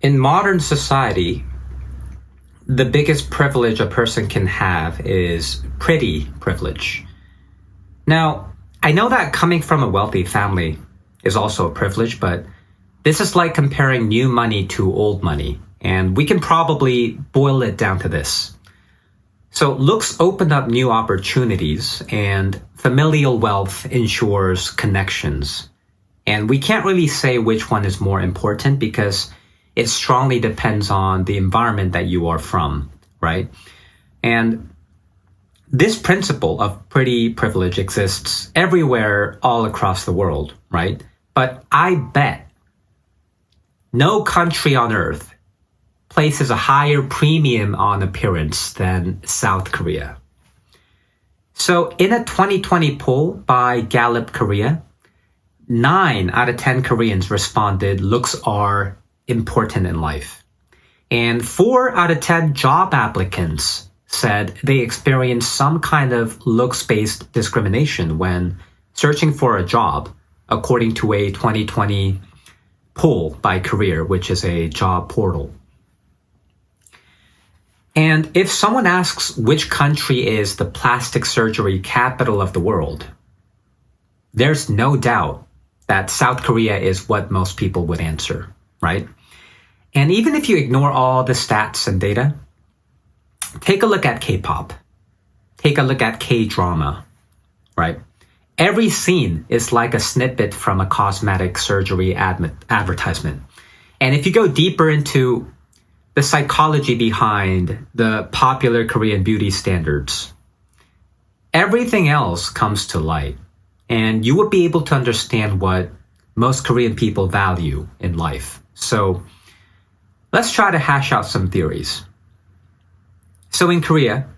In modern society, the biggest privilege a person can have is pretty privilege. Now, I know that coming from a wealthy family is also a privilege, but this is like comparing new money to old money, and we can probably boil it down to this. So looks open up new opportunities, and familial wealth ensures connections. And we can't really say which one is more important because it strongly depends on the environment that you are from, right? And this principle of pretty privilege exists everywhere all across the world, right? But I bet no country on earth places a higher premium on appearance than South Korea. So in a 2020 poll by Gallup Korea, 9 out of 10 Koreans responded looks are important in life. And 4 out of 10 job applicants said they experienced some kind of looks-based discrimination when searching for a job, according to a 2020 poll by Career, which is a job portal. And if someone asks which country is the plastic surgery capital of the world, there's no doubt that South Korea is what most people would answer, right? And even if you ignore all the stats and data, take a look at K-pop, take a look at K-drama, right? Every scene is like a snippet from a cosmetic surgery advertisement. And if you go deeper into the psychology behind the popular Korean beauty standards, everything else comes to light. And you would be able to understand what most Korean people value in life. So let's try to hash out some theories. So in Korea,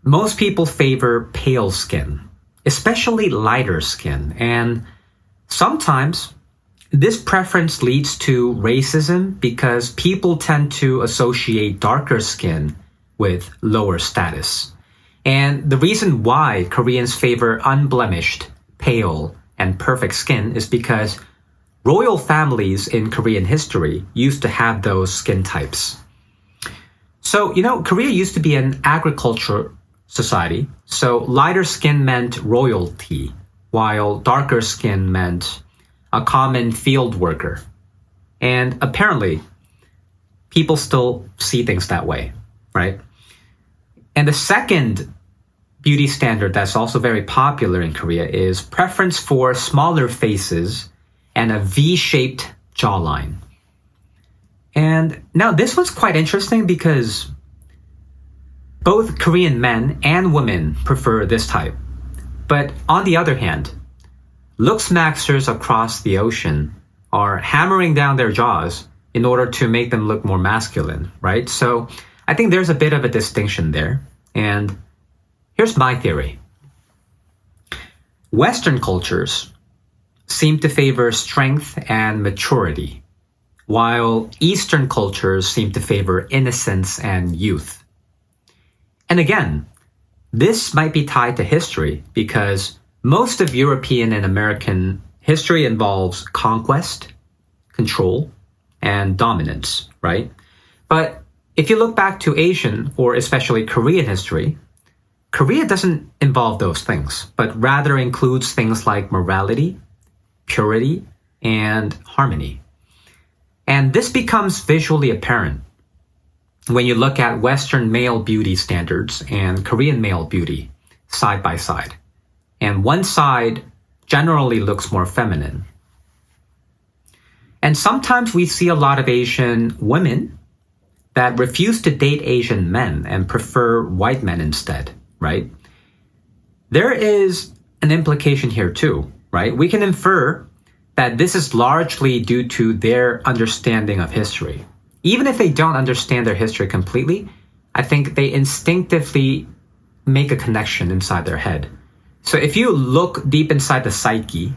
most people favor pale skin, especially lighter skin. And sometimes this preference leads to racism because people tend to associate darker skin with lower status. And the reason why Koreans favor unblemished, pale, and perfect skin is because royal families in Korean history used to have those skin types. So, Korea used to be an agriculture society, so lighter skin meant royalty, while darker skin meant a common field worker. And apparently, people still see things that way, right? And the second beauty standard that's also very popular in Korea is preference for smaller faces and a V-shaped jawline. And now this one's quite interesting because both Korean men and women prefer this type. But on the other hand, looks maxers across the ocean are hammering down their jaws in order to make them look more masculine, right? So I think there's a bit of a distinction there. And here's my theory. Western cultures seem to favor strength and maturity, while Eastern cultures seem to favor innocence and youth. And again, this might be tied to history because most of European and American history involves conquest, control, and dominance, right? But if you look back to Asian or especially Korean history, Korea doesn't involve those things, but rather includes things like morality, purity, and harmony. And this becomes visually apparent when you look at Western male beauty standards and Korean male beauty side by side. And one side generally looks more feminine. And sometimes we see a lot of Asian women that refuse to date Asian men and prefer white men instead, right? There is an implication here too, right? We can infer that this is largely due to their understanding of history. Even if they don't understand their history completely, I think they instinctively make a connection inside their head. So if you look deep inside the psyche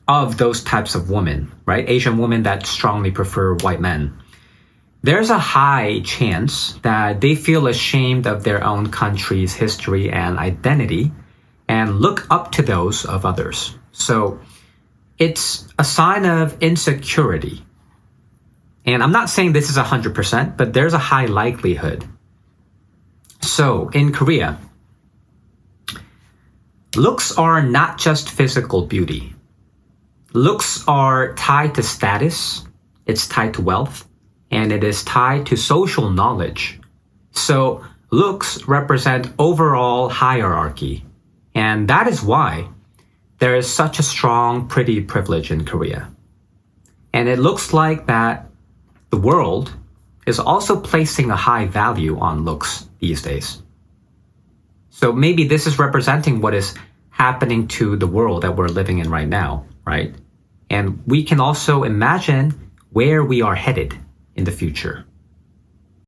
of those types of women, right? Asian women that strongly prefer white men, there's a high chance that they feel ashamed of their own country's history and identity and look up to those of others. So it's a sign of insecurity. And I'm not saying this is 100%, but there's a high likelihood. So in Korea, looks are not just physical beauty. Looks are tied to status, it's tied to wealth, and it is tied to social knowledge. So looks represent overall hierarchy. And that is why there is such a strong pretty privilege in Korea. And it looks like that the world is also placing a high value on looks these days. So maybe this is representing what is happening to the world that we're living in right now, right? And we can also imagine where we are headed in the future.